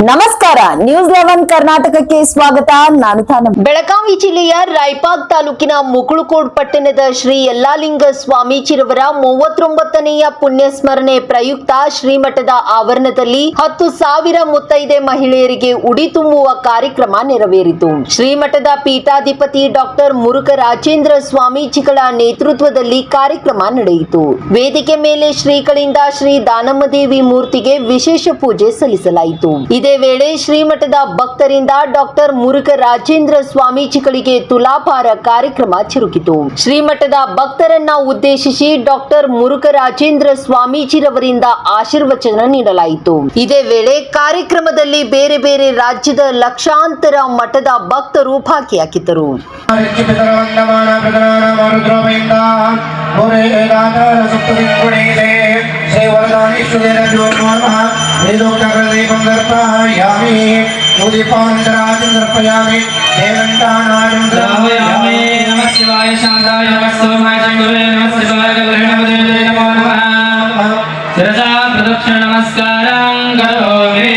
ನಮಸ್ಕಾರ, ನ್ಯೂಸ್ 11 ಕರ್ನಾಟಕಕ್ಕೆ ಸ್ವಾಗತ. ನಾನು ತಾನಮ್ಮ. ಬೆಳಗಾವಿ ಜಿಲ್ಲೆಯ ರಾಯಬಾಗ್ ತಾಲೂಕಿನ ಮುಗುಳುಕೋಡ್ ಪಟ್ಟಣದ ಶ್ರೀ ಯಲ್ಲಾಲಿಂಗ ಸ್ವಾಮೀಜಿರವರ 39ನೆಯ ಪುಣ್ಯಸ್ಮರಣೆ ಪ್ರಯುಕ್ತ ಶ್ರೀಮಠದ ಆವರಣದಲ್ಲಿ 10,000 ಮುತ್ತೈದೆ ಮಹಿಳೆಯರಿಗೆ ಉಡಿ ತುಂಬುವ ಕಾರ್ಯಕ್ರಮ ನೆರವೇರಿತು. ಶ್ರೀಮಠದ ಪೀಠಾಧಿಪತಿ ಡಾಕ್ಟರ್ ಮುರುಘರಾಜೇಂದ್ರ ಸ್ವಾಮೀಜಿಗಳ ನೇತೃತ್ವದಲ್ಲಿ ಕಾರ್ಯಕ್ರಮ ನಡೆಯಿತು. ವೇದಿಕೆ ಮೇಲೆ ಶ್ರೀಗಳಿಂದ ಶ್ರೀ ದಾನಮ್ಮದೇವಿ ಮೂರ್ತಿಗೆ ವಿಶೇಷ ಪೂಜೆ ಸಲ್ಲಿಸಲಾಯಿತು. ಇದೇ ವೇಳೆ ಶ್ರೀಮಠದ ಭಕ್ತರಿಂದ ಡಾಕ್ಟರ್ ಮುರುಘರಾಜೇಂದ್ರ ಸ್ವಾಮೀಜಿಗಳಿಗೆ ತುಲಾಭಾರ ಕಾರ್ಯಕ್ರಮ ಜರುಗಿತು. ಶ್ರೀಮಠದ ಭಕ್ತರನ್ನ ಉದ್ದೇಶಿಸಿ ಡಾಕ್ಟರ್ ಮುರುಘರಾಜೇಂದ್ರ ಸ್ವಾಮೀಜಿರವರಿಂದ ಆಶೀರ್ವಚನ ನೀಡಲಾಯಿತು. ಇದೇ ವೇಳೆ ಕಾರ್ಯಕ್ರಮದಲ್ಲಿ ಬೇರೆ ಬೇರೆ ರಾಜ್ಯದ ಲಕ್ಷಾಂತರ ಮಠದ ಭಕ್ತರು ಭಾಗಿಯಾಗಿದ್ದರು. उदीपांतराजंद्रपयामि देवंतानाजंद्रपयामि नमः शिवाय शांताय नमः सोमाय शंभवे नमः शिवाय ग्रहणपदे नमो नमः शिरसा प्रदक्षिण नमस्कारं करोमि.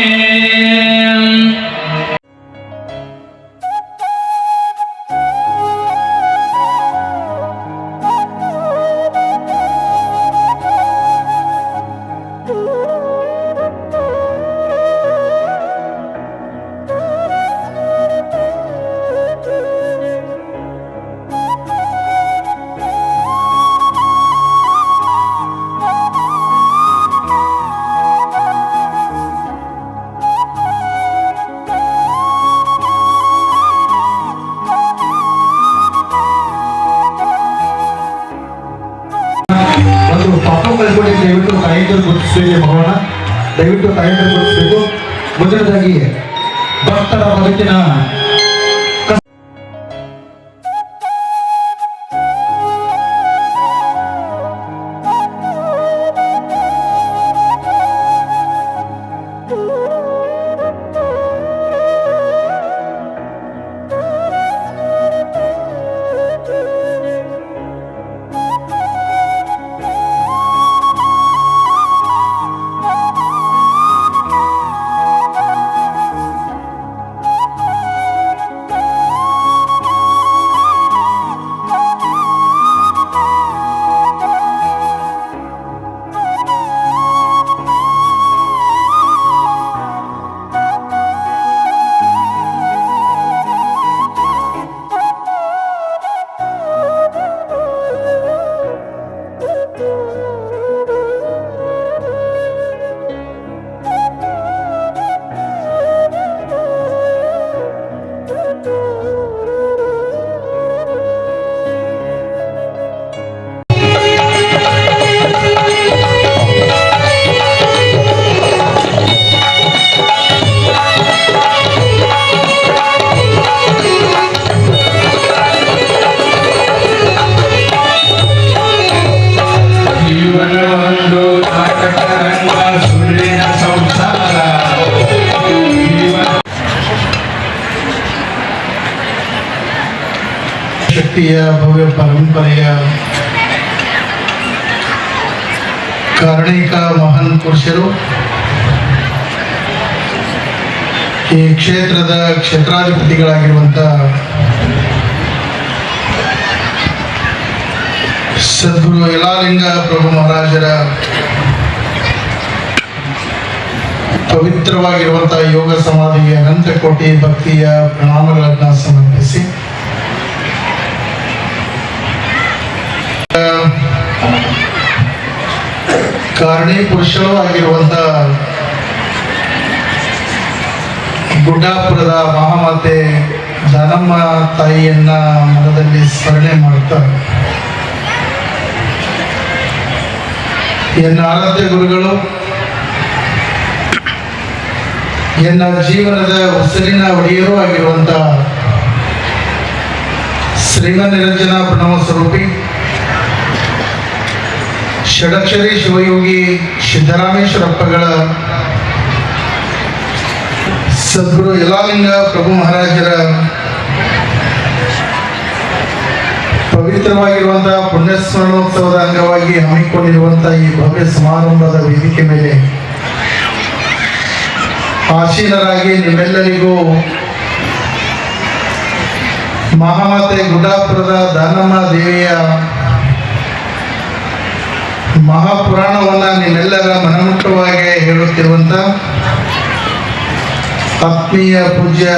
ದಯವಿಟ್ಟು ತಾಯಂದಿರು ಗುರುತಿಸಬೇಕು. ಭಗವಾನ ದಯವಿಟ್ಟು ತಾಯಂದಿರು ಗುರುತಿಸಬೇಕು. ಮೊದಲದಾಗಿ ಭಕ್ತರ ಬದುಕಿನ ಶಕ್ತಿಯ ಭವ್ಯ ಪರಂಪರೆಯ ಕಾರಣಿಕ ಮಹಾನ್ ಪುರುಷರು, ಈ ಕ್ಷೇತ್ರದ ಕ್ಷೇತ್ರಾಧಿಪತಿಗಳಾಗಿರುವಂಥ ಸದ್ಗುರು ಯಲ್ಲಾಲಿಂಗ ಪ್ರಭು ಮಹಾರಾಜರ ಪವಿತ್ರವಾಗಿರುವಂತಹ ಯೋಗ ಸಮಾಧಿಗೆ ಅನಂತ ಕೋಟಿ ಭಕ್ತಿಯ ಪ್ರಣಾಮಗಳನ್ನು ಸಮರ್ಪಿಸಿ ಕಾರಣಿ ಪುರುಷರು ಆಗಿರುವಂತ ಗುಡ್ಡಾಪುರದ ಮಹಾಮಾತೆ ದಾನಮ್ಮ ತಾಯಿಯನ್ನ ಮನದಲ್ಲಿ ಸ್ಮರಣೆ ಮಾಡುತ್ತಾ ಎನ್ನ ಆರಾಧ್ಯ ಗುರುಗಳು, ಎನ್ನ ಜೀವನದ ಉಸಿರಿನ ಒಡೆಯರೂ ಆಗಿರುವಂತ ಶ್ರೀಮನ್ನಿರಂಜನ ಪ್ರಣವ ಸ್ವರೂಪಿ ಷಡಕ್ಷರಿ ಶಿವಯೋಗಿ ಸಿದ್ದರಾಮೇಶ್ವರಪ್ಪಗಳ ಸದ್ಗುರು ಯಲ್ಲಾಲಿಂಗ ಪ್ರಭು ಮಹಾರಾಜರ ಪವಿತ್ರವಾಗಿರುವಂತಹ ಪುಣ್ಯಸ್ಮರಣೋತ್ಸವದ ಅಂಗವಾಗಿ ಹಮ್ಮಿಕೊಂಡಿರುವಂತಹ ಈ ಭವ್ಯ ಸಮಾರಂಭದ ವೇದಿಕೆ ಮೇಲೆ ಆಶೀನರಾಗಿ ನಿಮ್ಮೆಲ್ಲರಿಗೂ ಮಹಾಮಾತೆ ಗುಡ್ಡಾಪುರದ ದಾನಮ್ಮ ದೇವಿಯ ಮಹಾಪುರಾಣವನ್ನು ನಿಮ್ಮೆಲ್ಲರ ಮನಮುಟ್ಟವಾಗಿ ಹೇಳುತ್ತಿರುವಂಥ ಆತ್ಮೀಯ ಪೂಜ್ಯ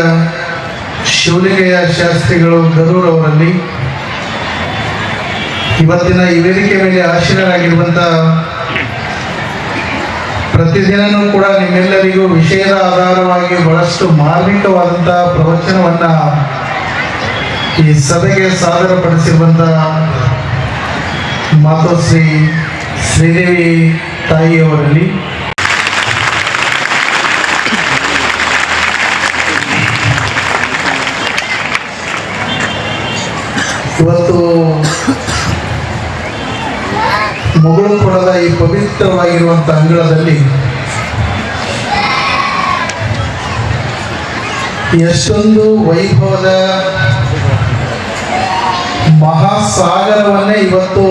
ಶಿವಲಿಂಗಯ್ಯ ಶಾಸ್ತ್ರಿಗಳು ಗರೂರವರಲ್ಲಿ ಇವತ್ತಿನ ಈ ವೇದಿಕೆ ಮೇಲೆ ಆಶೀನರಾಗಿರುವಂಥ ಪ್ರತಿದಿನವೂ ಕೂಡ ನಿಮ್ಮೆಲ್ಲರಿಗೂ ವಿಷಯದ ಆಧಾರವಾಗಿ ಬಹಳಷ್ಟು ಮಾರ್ಮಿಕವಾದಂಥ ಪ್ರವಚನವನ್ನು ಈ ಸಭೆಗೆ ಸಾದರಪಡಿಸಿರುವಂಥ ಮಾತೋಶ್ರೀ ಶ್ರೀದೇವಿ ತಾಯಿಯವರಲ್ಲಿ ಇವತ್ತು ಮುಗುಳು ಕೊಡದ ಈ ಪವಿತ್ರವಾಗಿರುವಂಥ ಅಂಗಳದಲ್ಲಿ ಎಷ್ಟೊಂದು ವೈಭವದ ಮಹಾಸಾಗರವನ್ನೇ ಇವತ್ತು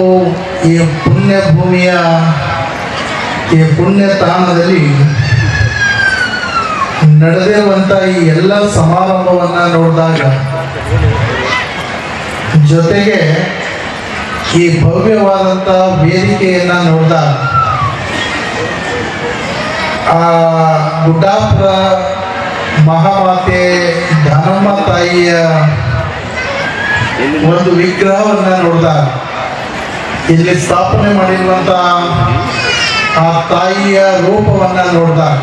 ಈ ಪುಣ್ಯ ಭೂಮಿಯ ಈ ಪುಣ್ಯ ತಾಣದಲ್ಲಿ ನಡೆದಿರುವಂಥ ಈ ಎಲ್ಲ ಸಮಾರಂಭವನ್ನು ನೋಡಿದಾಗ, ಜೊತೆಗೆ ಈ ಭವ್ಯವಾದಂಥ ವೇದಿಕೆಯನ್ನು ನೋಡಿದಾಗ ಆ ಗುಡ್ಡಾಪುರ ಮಹಾಮಾತೆ ದಾನಮ್ಮ ತಾಯಿಯ ಒಂದು ವಿಗ್ರಹವನ್ನು ನೋಡಿದಾಗ, ಇಲ್ಲಿ ಸ್ಥಾಪನೆ ಮಾಡಿರುವಂಥ ಆ ತಾಯಿಯ ರೂಪವನ್ನು ನೋಡಿದಾಗ,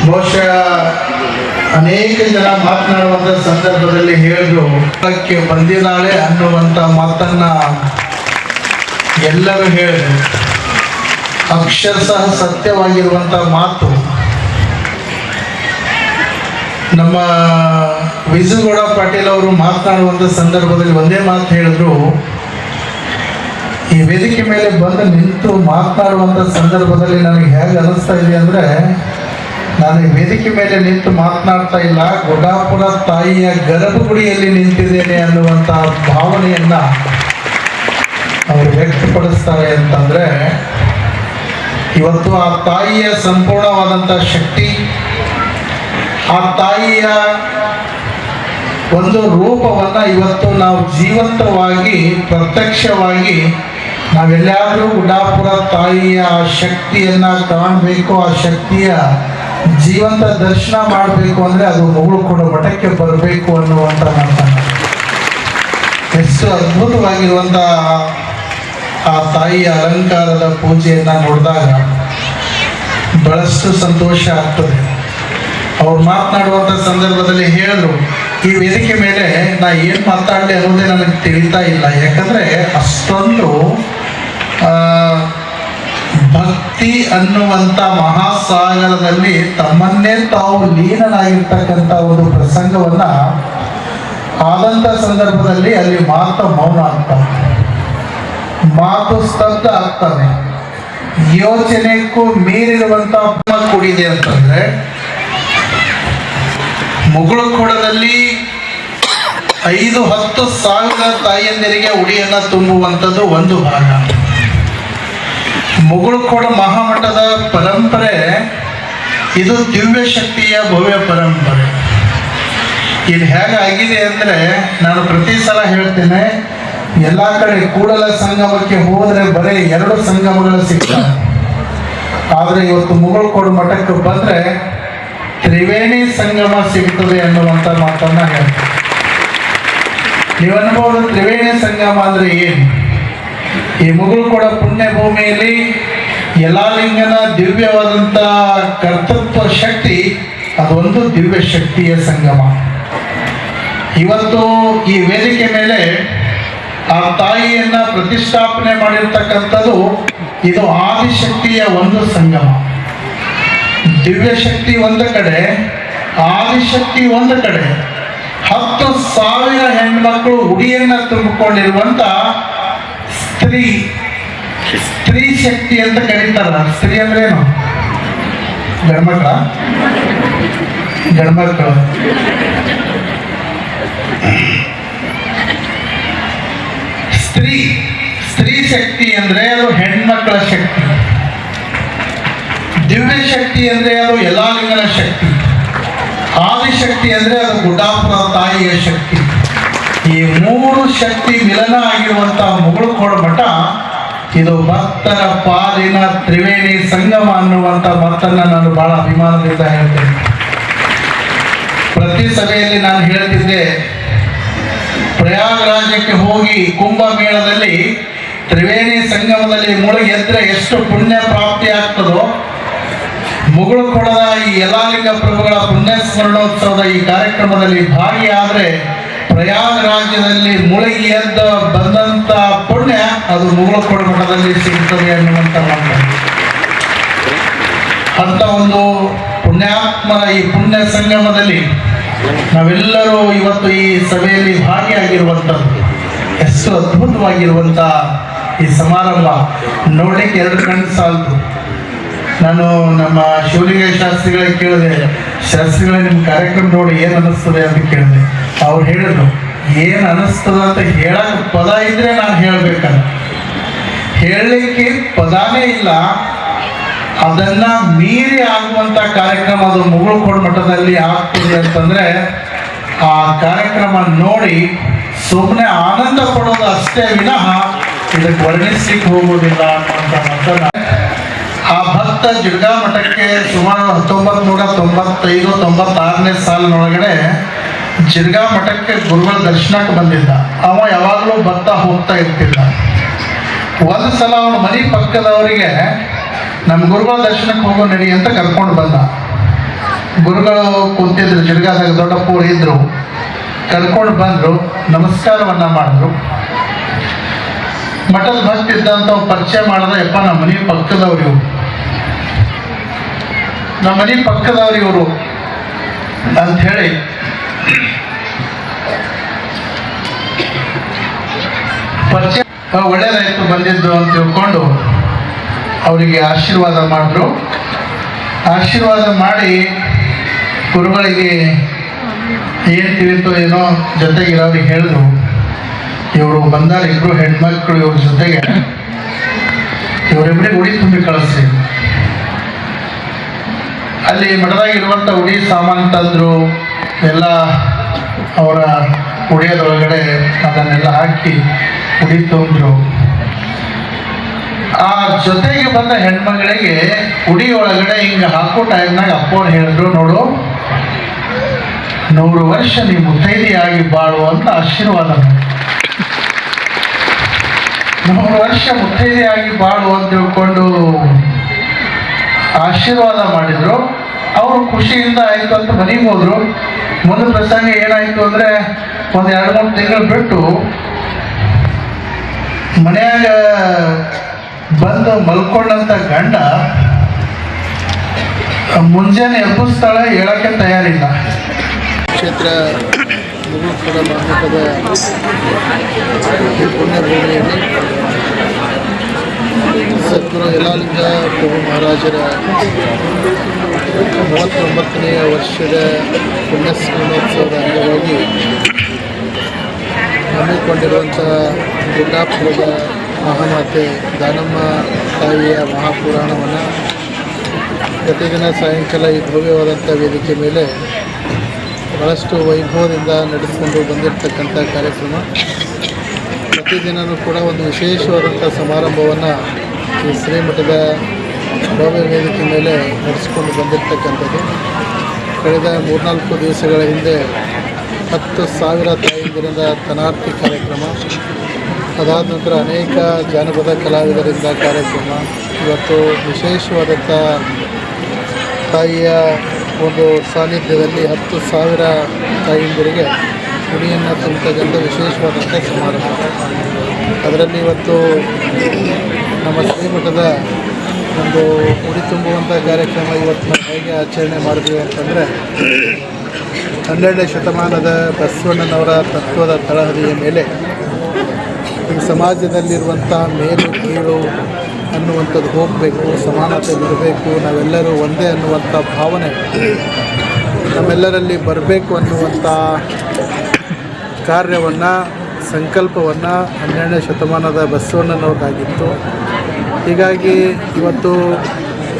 ಬಹುಶಃ ಅನೇಕ ಜನ ಮಾತನಾಡುವಂಥ ಸಂದರ್ಭದಲ್ಲಿ ಹೇಳಿದ್ರು ಕ್ಕೆ ಬಂದಿದ್ದಾಳೆ ಅನ್ನುವಂಥ ಮಾತನ್ನ ಎಲ್ಲರೂ ಹೇಳಿದ್ರು. ಅಕ್ಷರಶಃ ಸತ್ಯವಾಗಿರುವಂಥ ಮಾತು. ನಮ್ಮ ವಿಜುಗೌಡ ಪಾಟೀಲ್ ಅವರು ಮಾತನಾಡುವಂಥ ಸಂದರ್ಭದಲ್ಲಿ ಒಂದೇ ಮಾತು ಹೇಳಿದ್ರು, ಈ ವೇದಿಕೆ ಮೇಲೆ ಬಂದು ನಿಂತು ಮಾತನಾಡುವಂಥ ಸಂದರ್ಭದಲ್ಲಿ ನನಗೆ ಹೇಗೆ ಅನಿಸ್ತಾ ಇದೆ ಅಂದರೆ, ನಾನು ಈ ವೇದಿಕೆ ಮೇಲೆ ನಿಂತು ಮಾತನಾಡ್ತಾ ಇಲ್ಲ, ಗುಡ್ಡಾಪುರ ತಾಯಿಯ ಗರ್ಭಗುಡಿಯಲ್ಲಿ ನಿಂತಿದ್ದೇನೆ ಅನ್ನುವಂಥ ಭಾವನೆಯನ್ನು ಅವರು ವ್ಯಕ್ತಪಡಿಸ್ತಾರೆ. ಅಂತಂದರೆ ಇವತ್ತು ಆ ತಾಯಿಯ ಸಂಪೂರ್ಣವಾದಂಥ ಶಕ್ತಿ, ಆ ತಾಯಿಯ ಒಂದು ರೂಪವನ್ನು ಇವತ್ತು ನಾವು ಜೀವಂತವಾಗಿ ಪ್ರತ್ಯಕ್ಷವಾಗಿ ನಾವೆಲ್ಲಾದರೂ ಗುಡ್ಡಾಪುರ ತಾಯಿಯ ಆ ಶಕ್ತಿಯನ್ನು ಕಾಣಬೇಕು, ಆ ಶಕ್ತಿಯ ಜೀವಂತ ದರ್ಶನ ಮಾಡಬೇಕು ಅಂದರೆ ಅದು ಮುಗುಳು ಕೊಡೋ ಮಠಕ್ಕೆ ಬರಬೇಕು ಅನ್ನುವಂಥ ಮಾತನ್ನು, ಎಷ್ಟು ಅದ್ಭುತವಾಗಿರುವಂಥ ಆ ತಾಯಿಯ ಅಲಂಕಾರದ ಪೂಜೆಯನ್ನು ನೋಡಿದಾಗ ಬಹಳಷ್ಟು ಸಂತೋಷ ಆಗ್ತದೆ. ಅವ್ರು ಮಾತನಾಡುವಂಥ ಸಂದರ್ಭದಲ್ಲಿ ಹೇಳಿದ್ರು, ಈ ವೇದಿಕೆ ಮೇಲೆ ನಾ ಏನು ಮಾತಾಡಲಿ ಅನ್ನೋದೇ ನನಗೆ ತಿಳಿತಾ ಇಲ್ಲ, ಯಾಕಂದರೆ ಅಷ್ಟೊಂದು ಭಕ್ತಿ ಅನ್ನುವಂಥ ಮಹಾಸಾಗರದಲ್ಲಿ ತಮ್ಮನ್ನೇ ತಾವು ಲೀನನಾಗಿರ್ತಕ್ಕಂಥ ಒಂದು ಪ್ರಸಂಗವನ್ನು ಆದಂಥ ಸಂದರ್ಭದಲ್ಲಿ ಅಲ್ಲಿ ಮಾತು ಮೌನ ಆಗ್ತವೆ, ಮಾತು ಸ್ತಬ್ಧ ಆಗ್ತವೆ. ಯೋಚನೆಗೂ ಮೀರಿರುವಂಥ ಕೂಡಿದೆ ಅಂತಂದರೆ, ಮುಗುಳುಕೋಡದಲ್ಲಿ 5-10 ಸಾವಿರ ತಾಯಿಯಂದಿರಿಗೆ ಉಡಿಯನ್ನು ತುಂಬುವಂಥದ್ದು ಒಂದು ಭಾಗ. ಮುಗುಳುಕೋಡ ಮಹಾಮಠದ ಪರಂಪರೆ ಇದು ದಿವ್ಯ ಶಕ್ತಿಯ ಭವ್ಯ ಪರಂಪರೆ. ಇಲ್ಲಿ ಹೇಗಾಗಿದೆ ಅಂದರೆ, ನಾನು ಪ್ರತಿ ಸಲ ಹೇಳ್ತೇನೆ, ಎಲ್ಲ ಕಡೆ ಕೂಡಲ ಸಂಗಮಕ್ಕೆ ಹೋದರೆ ಬರೀ 2 ಸಂಗಮಗಳು ಸಿಗ್ತವೆ. ಆದರೆ ಇವತ್ತು ಮುಗುಳುಕೋಡ ಮಠಕ್ಕೆ ಬಂದರೆ ತ್ರಿವೇಣಿ ಸಂಗಮ ಸಿಗ್ತದೆ ಅನ್ನುವಂಥ ಮಾತನ್ನು ಹೇಳ್ತಾರೆ. ನೀವು ಅನ್ಬೋದು ತ್ರಿವೇಣಿ ಸಂಗಮ ಅಂದರೆ ಏನು? ಈ ಮುಗುಳುಕೋಡ ಪುಣ್ಯ ಭೂಮಿಯಲ್ಲಿ ಯಲ್ಲಾಲಿಂಗನ ದಿವ್ಯವಾದಂಥ ಕರ್ತೃತ್ವ ಶಕ್ತಿ, ಅದೊಂದು ದಿವ್ಯ ಶಕ್ತಿಯ ಸಂಗಮ. ಇವತ್ತು ಈ ವೇದಿಕೆ ಮೇಲೆ ಆ ತಾಯಿಯನ್ನು ಪ್ರತಿಷ್ಠಾಪನೆ ಮಾಡಿರ್ತಕ್ಕಂಥದ್ದು ಇದು ಆದಿಶಕ್ತಿಯ ಒಂದು ಸಂಗಮ. ದಿವ್ಯ ಶಕ್ತಿ ಒಂದು ಕಡೆ, ಆದಿಶಕ್ತಿ ಒಂದು ಕಡೆ, 10,000 ಹೆಣ್ಮಕ್ಳು ಉಡಿಯನ್ನು ತುಂಬಿಕೊಂಡಿರುವಂಥ ಸ್ತ್ರೀ ಶಕ್ತಿ ಅಂತ ಕರೀತಾರ. ಸ್ತ್ರೀ ಅಂದ್ರೆ ಏನು? ಗಂಡ್ಮಕ್ಳ? ಗಂಡ್ಮಕ್ಳು. ಸ್ತ್ರೀ ಶಕ್ತಿ ಅಂದ್ರೆ ಅದು ಹೆಣ್ಮಕ್ಳ ಶಕ್ತಿ. ದಿವ್ಯ ಶಕ್ತಿ ಅಂದರೆ ಅದು ಯಲ್ಲಾಲಿಂಗನ ಶಕ್ತಿ, ಆದಿಶಕ್ತಿ ಅಂದರೆ ಅದು ಗುಡ್ಡಾಪುರ ತಾಯಿಯ ಶಕ್ತಿ. ಈ ಮೂರು ಶಕ್ತಿ ಮಿಲನ ಆಗಿರುವಂಥ ಮುಗುಳುಕೋಡು ಮಠ ಇದು ಭಕ್ತರ ಪಾಲಿನ ತ್ರಿವೇಣಿ ಸಂಗಮ ಅನ್ನುವಂಥ ಮಾತನ್ನು ನಾನು ಬಹಳ ಅಭಿಮಾನದಿಂದ ಹೇಳ್ತೇನೆ. ಪ್ರತಿ ಸಭೆಯಲ್ಲಿ ನಾನು ಹೇಳ್ತಿದ್ದೆ, ಪ್ರಯಾಗರಾಜಕ್ಕೆ ಹೋಗಿ ಕುಂಭಮೇಳದಲ್ಲಿ ತ್ರಿವೇಣಿ ಸಂಗಮದಲ್ಲಿ ಮುಳುಗಿ ಎದ್ರೆ ಎಷ್ಟು ಪುಣ್ಯ ಪ್ರಾಪ್ತಿ ಆಗ್ತದೋ, ಮುಗುಳುಕೊಡದ ಈ ಯಲ್ಲಾಲಿಂಗ ಪ್ರಭುಗಳ ಪುಣ್ಯ ಸ್ಮರಣೋತ್ಸವದ ಈ ಕಾರ್ಯಕ್ರಮದಲ್ಲಿ ಭಾಗಿಯಾದರೆ ಪ್ರಯಾಗರಾಜ್ಯದಲ್ಲಿ ಮುಳುಗಿ ಎದ್ದ ಬಂದಂಥ ಪುಣ್ಯ ಅದು ಮುಗುಳುಕೊಡ ಮಠದಲ್ಲಿ ಸಿಗ್ತದೆ ಅನ್ನುವಂಥ ಮಾತು. ಅಂತ ಒಂದು ಪುಣ್ಯಾತ್ಮರ ಈ ಪುಣ್ಯ ಸಂಗಮದಲ್ಲಿ ನಾವೆಲ್ಲರೂ ಇವತ್ತು ಈ ಸಭೆಯಲ್ಲಿ ಭಾಗಿಯಾಗಿರುವಂಥದ್ದು ಎಷ್ಟು ಅದ್ಭುತವಾಗಿರುವಂಥ ಈ ಸಮಾರಂಭ ನೋಡಲಿಕ್ಕೆ ಎರಡು ಕಣ್ಣು ಸಾಲದು. ನಾನು ನಮ್ಮ ಶಿವಲಿಂಗ ಶಾಸ್ತ್ರಿಗಳಿಗೆ ಕೇಳಿದೆ, ಶಾಸ್ತ್ರಿಗಳ ನಿಮ್ಮ ಕಾರ್ಯಕ್ರಮ ನೋಡಿ ಏನು ಅನ್ನಿಸ್ತದೆ ಅಂತ ಕೇಳಿದೆ. ಅವ್ರು ಹೇಳಿದ್ರು, ಏನು ಅನ್ನಿಸ್ತದ ಅಂತ ಹೇಳಕ್ಕೆ ಪದ ಇದ್ರೆ ನಾನು ಹೇಳಬೇಕಲ್ಲ, ಹೇಳಲಿಕ್ಕೆ ಪದಾನೇ ಇಲ್ಲ. ಅದನ್ನು ಮೀರಿ ಆಗುವಂಥ ಕಾರ್ಯಕ್ರಮ ಅದು ಮುಗುಳುಕೋಡು ಮಠದಲ್ಲಿ ಆಗ್ತದೆ ಅಂತಂದರೆ ಆ ಕಾರ್ಯಕ್ರಮ ನೋಡಿ ಸುಮ್ಮನೆ ಆನಂದ ಪಡೋದು ಅಷ್ಟೇ ವಿನಃ ಇದಕ್ಕೆ ವರ್ಣಿಸ್ಲಿಕ್ಕೆ ಹೋಗೋದಿಲ್ಲ ಅನ್ನುವಂಥ ಮಾತನ್ನು ಆ ಭಕ್ತ ಜಿಡ್ಗಾ ಮಠಕ್ಕೆ ಸುಮಾರು 1995-96ನೇ ಸಾಲಿನೊಳಗಡೆ ಜಿಡ್ಗಾ ಮಠಕ್ಕೆ ಗುರುಗಳ ದರ್ಶನಕ್ಕೆ ಬಂದಿದ್ದ. ಅವ ಯಾವಾಗಲೂ ಬರ್ತಾ ಹೋಗ್ತಾ ಇರ್ತಿದ್ದ. ಒಂದು ಸಲ ಅವನ ಮನೆ ಪಕ್ಕದವರಿಗೆ ನಮ್ಮ ಗುರುಗಳ ದರ್ಶನಕ್ಕೆ ಹೋಗೋ ನಡಿ ಅಂತ ಕರ್ಕೊಂಡು ಬಂದ. ಗುರುಗಳು ಕುಂತಿದ್ರು, ಜಿಡ್ಗಾದಾಗ ದೊಡ್ಡಪ್ಪರು ಇದ್ರು, ಕರ್ಕೊಂಡು ಬಂದರು, ನಮಸ್ಕಾರವನ್ನು ಮಾಡಿದ್ರು. ಮಠದ ಭಕ್ತ ಇದ್ದಂಥ ಪರಿಚಯ ಮಾಡಿದ್ರೆ, ಯಪ್ಪ ನಮ್ಮ ಮನೆ ಪಕ್ಕದವ್ರು ಇವರು, ನಮ್ಮ ಮನೆ ಪಕ್ಕದವ್ರು ಇವರು ಅಂಥೇಳಿ ಪರಿಚಯ ಒಳ್ಳೇದಾಯ್ತು ಬಂದಿದ್ದು ಅಂತ ತಿಳ್ಕೊಂಡು ಅವರಿಗೆ ಆಶೀರ್ವಾದ ಮಾಡಿದ್ರು. ಆಶೀರ್ವಾದ ಮಾಡಿ ಗುರುಗಳಿಗೆ ಏನು ತಿಳಿತೋ ಏನೋ ಜೊತೆಗಿರೋರಿಗೆ ಹೇಳಿದ್ರು, ಇವರು ಬಂದಾರ ಇಬ್ಬರು ಹೆಣ್ಮಕ್ಳು, ಇವ್ರ ಜೊತೆಗೆ ಇವರಿಬ್ಬರಿಗೆ ಉಡಿ ತುಂಬಿ ಕಳಿಸ್ರಿ. ಅಲ್ಲಿ ಮಠದಾಗಿರುವಂಥ ಉಡಿ ಸಾಮಾನು ತಂದರು, ಎಲ್ಲ ಅವರ ಉಡಿಯೋದೊಳಗಡೆ ಅದನ್ನೆಲ್ಲ ಹಾಕಿ ಉಡಿ ತುಂಬಿದ್ರು. ಆ ಜೊತೆಗೆ ಬಂದ ಹೆಣ್ಮಗಳಿಗೆ ಉಡಿ ಒಳಗಡೆ ಹಿಂಗೆ ಹಾಕೋ ಟೈಮ್ನಾಗ ಅಪ್ಪವ್ರು ಹೇಳಿದ್ರು, ನೋಡು 100 ವರ್ಷ ನೀವು ಮುತ್ತೈದೆಯಾಗಿ ಬಾಳುವಂತ ಆಶೀರ್ವಾದ. 100 ವರ್ಷ ಮುತ್ತೈದೆಯಾಗಿ ಬಾಳು ಅಂತ ತಿಳ್ಕೊಂಡು ಆಶೀರ್ವಾದ ಮಾಡಿದ್ರು. ಅವರು ಖುಷಿಯಿಂದ ಆಯಿತು ಅಂತ ಮನೆಗೆ ಹೋದರು. ಮುಂದೆ ಪ್ರಸಂಗ ಏನಾಯಿತು ಅಂದರೆ, ಒಂದು 2-3 ತಿಂಗಳು ಬಿಟ್ಟು ಮನೆಯಾಗ ಬಂದು ಮಲ್ಕೊಂಡಂಥ ಗಂಡ ಮುಂಜಾನೆ ಎಬ್ಬಿಸ್ತಾಳೆ, ಹೇಳೋಕ್ಕೆ ತಯಾರಿಲ್ಲ. ಕ್ಷೇತ್ರ ಮುಗುಳುಕೋಡ ಮಠದ ಪುಣ್ಯಭೂಮಿಯಲ್ಲಿ ಸದ್ಗುರು ಯಲ್ಲಾಲಿಂಗ ಪ್ರಭು ಮಹಾರಾಜರ 39ನೇ ವರ್ಷದ ಪುಣ್ಯಸ್ಮರಣೋತ್ಸವದ ಅಂಗವಾಗಿ ಹಮ್ಮಿಕೊಂಡಿರುವಂಥ ಗುಡ್ಡಾಪುರದ ಮಹಾಮಾತೆ ದಾನಮ್ಮ ತಾಯಿಯ ಮಹಾಪುರಾಣವನ್ನು ಪ್ರತಿದಿನ ಸಾಯಂಕಾಲ ಈ ಭವ್ಯವಾದಂಥ ವೇದಿಕೆ ಮೇಲೆ ಭಾಳಷ್ಟು ವೈಭವದಿಂದ ನಡೆಸಿಕೊಂಡು ಬಂದಿರತಕ್ಕಂಥ ಕಾರ್ಯಕ್ರಮ. ಪ್ರತಿದಿನವೂ ಕೂಡ ಒಂದು ವಿಶೇಷವಾದಂಥ ಸಮಾರಂಭವನ್ನು ಈ ಶ್ರೀಮಠದ ಭವ್ಯ ವೇದಿಕೆ ಮೇಲೆ ನಡೆಸಿಕೊಂಡು ಬಂದಿರತಕ್ಕಂಥದ್ದು. ಕಳೆದ 3-4 ದಿವಸಗಳ ಹಿಂದೆ 10,000 ತಾಯಂದಿರಿಂದ ತನಾರ್ತಿ ಕಾರ್ಯಕ್ರಮ, ಅದಾದ ನಂತರ ಅನೇಕ ಜಾನಪದ ಕಲಾವಿದರಿಂದ ಕಾರ್ಯಕ್ರಮ. ಇವತ್ತು ವಿಶೇಷವಾದಂಥ ತಾಯಿಯ ಒಂದು ಸಾನ್ನಿಧ್ಯದಲ್ಲಿ 10,000 ತಾಯಂದಿರಿಗೆ ಉಡಿಯನ್ನು ತುಂಬತಕ್ಕಂಥ ವಿಶೇಷವಾದಂಥ ಸಮಾರಂಭ. ಅದರಲ್ಲಿ ಇವತ್ತು ನಮ್ಮ ಶ್ರೀಮಠದ ಒಂದು ಉಡಿ ತುಂಬುವಂಥ ಕಾರ್ಯಕ್ರಮ ಇವತ್ತು ನಾವು ಹೇಗೆ ಆಚರಣೆ ಮಾಡಿದ್ವಿ ಅಂತಂದರೆ, 12ನೇ ಶತಮಾನದ ಬಸವಣ್ಣನವರ ತತ್ವದ ತಳಹದಿಯ ಮೇಲೆ ಈ ಸಮಾಜದಲ್ಲಿರುವಂಥ ಮೇಲು ಕೀಳು ಅನ್ನುವಂಥದ್ದು ಹೋಗಬೇಕು, ಸಮಾನತೆ ಬಿಡಬೇಕು, ನಾವೆಲ್ಲರೂ ಒಂದೇ ಅನ್ನುವಂಥ ಭಾವನೆ ನಮ್ಮೆಲ್ಲರಲ್ಲಿ ಬರಬೇಕು ಅನ್ನುವಂಥ ಕಾರ್ಯವನ್ನು, ಸಂಕಲ್ಪವನ್ನು 12ನೇ ಶತಮಾನದ ಬಸವಣ್ಣನವ್ರದ್ದಾಗಿತ್ತು. ಹೀಗಾಗಿ ಇವತ್ತು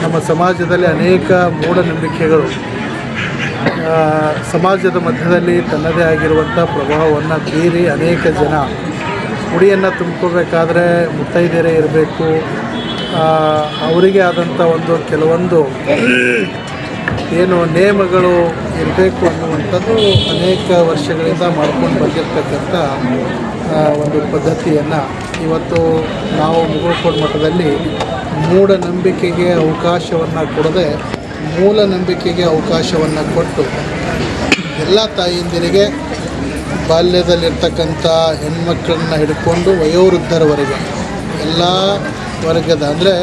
ನಮ್ಮ ಸಮಾಜದಲ್ಲಿ ಅನೇಕ ಮೂಢನಂಬಿಕೆಗಳು ಸಮಾಜದ ಮಧ್ಯದಲ್ಲಿ ತನ್ನದೇ ಆಗಿರುವಂಥ ಪ್ರಭಾವವನ್ನು ಬೀರಿ ಅನೇಕ ಜನ ಉಡಿಯನ್ನು ತುಂಬ್ಕೋಬೇಕಾದ್ರೆ ಮುತ್ತೈದೆಯರೇ ಇರಬೇಕು, ಅವರಿಗೆ ಆದಂಥ ಒಂದು ಕೆಲವೊಂದು ಏನು ನೇಮಗಳು ಇರಬೇಕು ಅನ್ನುವಂಥದ್ದು ಅನೇಕ ವರ್ಷಗಳಿಂದ ಮಾಡ್ಕೊಂಡು ಬಂದಿರತಕ್ಕಂಥ ಒಂದು ಪದ್ಧತಿಯನ್ನು ಇವತ್ತು ನಾವು ಮುಗುಳುಕೋಡು ಮಠದಲ್ಲಿ ಮೂಢನಂಬಿಕೆಗೆ ಅವಕಾಶವನ್ನು ಕೊಡದೆ ಮೂಲ ನಂಬಿಕೆಗೆ ಅವಕಾಶವನ್ನು ಕೊಟ್ಟು ಎಲ್ಲ ತಾಯಿಯಂದಿರಿಗೆ ಬಾಲ್ಯದಲ್ಲಿರ್ತಕ್ಕಂಥ ಹೆಣ್ಮಕ್ಳನ್ನ ಹಿಡ್ಕೊಂಡು ವಯೋವೃದ್ಧರವರೆಗೆ ಎಲ್ಲ ವರ್ಗದ ಅಂದರೆ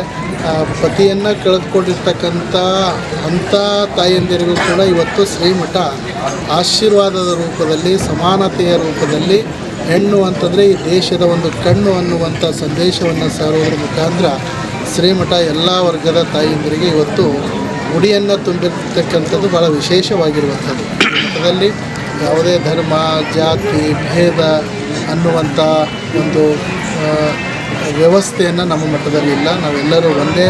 ಪತಿಯನ್ನು ಕಳೆದುಕೊಂಡಿರ್ತಕ್ಕಂಥ ಅಂಥ ತಾಯಂದಿರಿಗೂ ಕೂಡ ಇವತ್ತು ಶ್ರೀಮಠ ಆಶೀರ್ವಾದದ ರೂಪದಲ್ಲಿ, ಸಮಾನತೆಯ ರೂಪದಲ್ಲಿ ಹೆಣ್ಣು ಅಂತಂದರೆ ಈ ದೇಶದ ಒಂದು ಕಣ್ಣು ಅನ್ನುವಂಥ ಸಂದೇಶವನ್ನು ಸಾರುವುದರ ಮುಖಾಂತರ ಶ್ರೀಮಠ ಎಲ್ಲ ವರ್ಗದ ತಾಯಂದಿರಿಗೆ ಇವತ್ತು ಉಡಿಯನ್ನು ತುಂಬಿರ್ತಕ್ಕಂಥದ್ದು ಭಾಳ ವಿಶೇಷವಾಗಿರುವಂಥದ್ದು. ಈ ಮಠದಲ್ಲಿ ಯಾವುದೇ ಧರ್ಮ, ಜಾತಿ, ಭೇದ ಅನ್ನುವಂಥ ಒಂದು ವ್ಯವಸ್ಥೆಯನ್ನು ನಮ್ಮ ಮಠದಲ್ಲಿ ಇಲ್ಲ. ನಾವೆಲ್ಲರೂ ಒಂದೇ,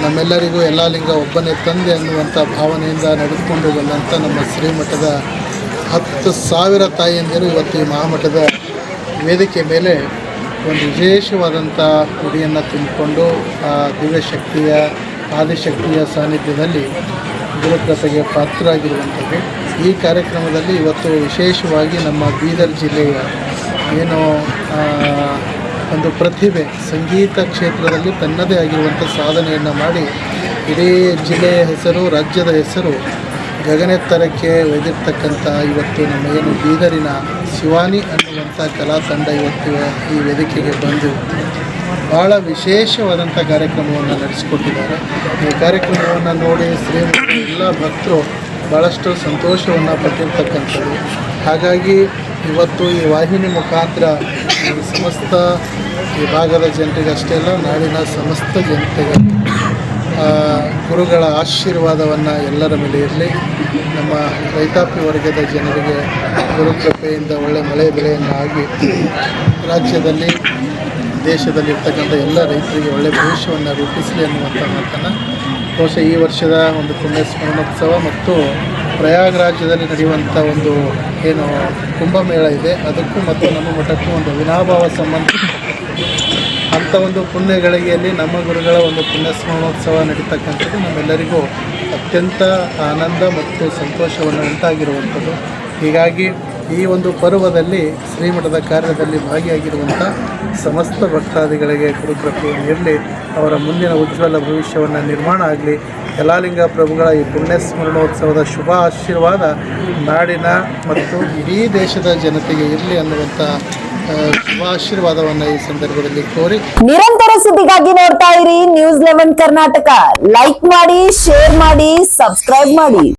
ನಮ್ಮೆಲ್ಲರಿಗೂ ಎಲ್ಲ ಲಿಂಗ ಒಬ್ಬನೇ ತಂದೆ ಅನ್ನುವಂಥ ಭಾವನೆಯಿಂದ ನಡೆದುಕೊಂಡು ಬಂದಂಥ ನಮ್ಮ ಶ್ರೀಮಠದ 10,000 ತಾಯಿಯಂದಿರು ಇವತ್ತು ಈ ಮಹಾಮಠದ ವೇದಿಕೆ ಮೇಲೆ ಒಂದು ವಿಶೇಷವಾದಂಥ ಉಡಿಯನ್ನು ತುಂಬಿಕೊಂಡು ದಿವ್ಯಶಕ್ತಿಯ ಆದಿಶಕ್ತಿಯ ಸಾನ್ನಿಧ್ಯದಲ್ಲಿ ಗುರುಕೃಪೆಗೆ ಪಾತ್ರರಾಗಿರುವಂಥದ್ದು. ಈ ಕಾರ್ಯಕ್ರಮದಲ್ಲಿ ಇವತ್ತು ವಿಶೇಷವಾಗಿ ನಮ್ಮ ಬೀದರ್ ಜಿಲ್ಲೆಯ ಏನು ಒಂದು ಪ್ರತಿಭೆ ಸಂಗೀತ ಕ್ಷೇತ್ರದಲ್ಲಿ ತನ್ನದೇ ಆಗಿರುವಂಥ ಸಾಧನೆಯನ್ನು ಮಾಡಿ ಇಡೀ ಜಿಲ್ಲೆಯ ಹೆಸರು, ರಾಜ್ಯದ ಹೆಸರು ಗಗನೆತ್ತರಕ್ಕೆ ಒಯ್ದಿರ್ತಕ್ಕಂಥ ಇವತ್ತು ನಮ್ಮ ಏನು ಬೀದರಿನ ಶಿವಾನಿ ಅನ್ನುವಂಥ ಕಲಾ ತಂಡ ಇವತ್ತು ಈ ವೇದಿಕೆಗೆ ಬಂದು ಭಾಳ ವಿಶೇಷವಾದಂಥ ಕಾರ್ಯಕ್ರಮವನ್ನು ನಡೆಸಿಕೊಟ್ಟಿದ್ದಾರೆ. ಈ ಕಾರ್ಯಕ್ರಮವನ್ನು ನೋಡಿ ಶ್ರೀಮಠ ಎಲ್ಲ ಭಕ್ತರು ಭಾಳಷ್ಟು ಸಂತೋಷವನ್ನು ಪಟ್ಟಿರ್ತಕ್ಕಂಥದ್ದು. ಹಾಗಾಗಿ ಇವತ್ತು ಈ ವಾಹಿನಿ ಮುಖಾಂತರ ಸಮಸ್ತ ಈ ಭಾಗದ ಜನರಿಗೆ ಅಷ್ಟೇ ಅಲ್ಲ, ನಾಡಿನ ಸಮಸ್ತ ಜನತೆಗೆ ಗುರುಗಳ ಆಶೀರ್ವಾದವನ್ನು ಎಲ್ಲರ ಮೇಲೆ ಇರಲಿ. ನಮ್ಮ ರೈತಾಪಿ ವರ್ಗದ ಜನರಿಗೆ ಗುರುಕೃಪೆಯಿಂದ ಒಳ್ಳೆ ಮಳೆ ಬೆಳೆಯನ್ನು ಆಗಿ ರಾಜ್ಯದಲ್ಲಿ ದೇಶದಲ್ಲಿರ್ತಕ್ಕಂಥ ಎಲ್ಲ ರೈತರಿಗೆ ಒಳ್ಳೆ ಭವಿಷ್ಯವನ್ನು ರೂಪಿಸಲಿ ಅನ್ನುವಂಥ ಮಾತನ್ನು ಬಹುಶಃ ಈ ವರ್ಷದ ಒಂದು ಪುಣ್ಯ ಸ್ಮರಣೋತ್ಸವ ಮತ್ತು ಪ್ರಯಾಗರಾಜ್ಯದಲ್ಲಿ ನಡೆಯುವಂಥ ಒಂದು ಏನು ಕುಂಭಮೇಳ ಇದೆ ಅದಕ್ಕೂ ಮತ್ತು ನಮ್ಮ ಮಠಕ್ಕೂ ಒಂದು ಅವಿನಾಭಾವ ಸಂಬಂಧ. ಅಂಥ ಒಂದು ಪುಣ್ಯ ಗಳಿಗೆಯಲ್ಲಿ ನಮ್ಮ ಗುರುಗಳ ಒಂದು ಪುಣ್ಯ ಸ್ಮರಣೋತ್ಸವ ನಡೀತಕ್ಕಂಥದ್ದು ನಮ್ಮೆಲ್ಲರಿಗೂ ಅತ್ಯಂತ ಆನಂದ ಮತ್ತು ಸಂತೋಷವನ್ನು ಉಂಟಾಗಿರುವಂಥದ್ದು. ಹೀಗಾಗಿ ಈ ಒಂದು ಪರ್ವದಲ್ಲಿ ಶ್ರೀಮಠದ ಕಾರ್ಯದಲ್ಲಿ ಭಾಗಿಯಾಗಿರುವಂಥ ಸಮಸ್ತ ಭಕ್ತಾದಿಗಳಿಗೆ ಗುರುಕೃಪೆಯನ್ನು ಇರಲಿ, ಅವರ ಮುಂದಿನ ಉಜ್ವಲ ಭವಿಷ್ಯವನ್ನು ನಿರ್ಮಾಣ ಆಗಲಿ. ಯಲ್ಲಾಲಿಂಗ ಪ್ರಭುಗಳ ಈ ಪುಣ್ಯ ಸ್ಮರಣೋತ್ಸವದ ಶುಭ ಆಶೀರ್ವಾದ ನಾಡಿನ ಮತ್ತು ಇಡೀ ದೇಶದ ಜನತೆಗೆ ಇರಲಿ ಅನ್ನುವಂಥ ಶುಭ ಆಶೀರ್ವಾದವನ್ನು ಈ ಸಂದರ್ಭದಲ್ಲಿ ಕೋರಿ ನಿರಂತರ ಸುದ್ದಿಗಾಗಿ ನೋಡ್ತಾ ಇರಿ News 11 ಕರ್ನಾಟಕ. ಲೈಕ್ ಮಾಡಿ, ಶೇರ್ ಮಾಡಿ, ಸಬ್ಸ್ಕ್ರೈಬ್ ಮಾಡಿ.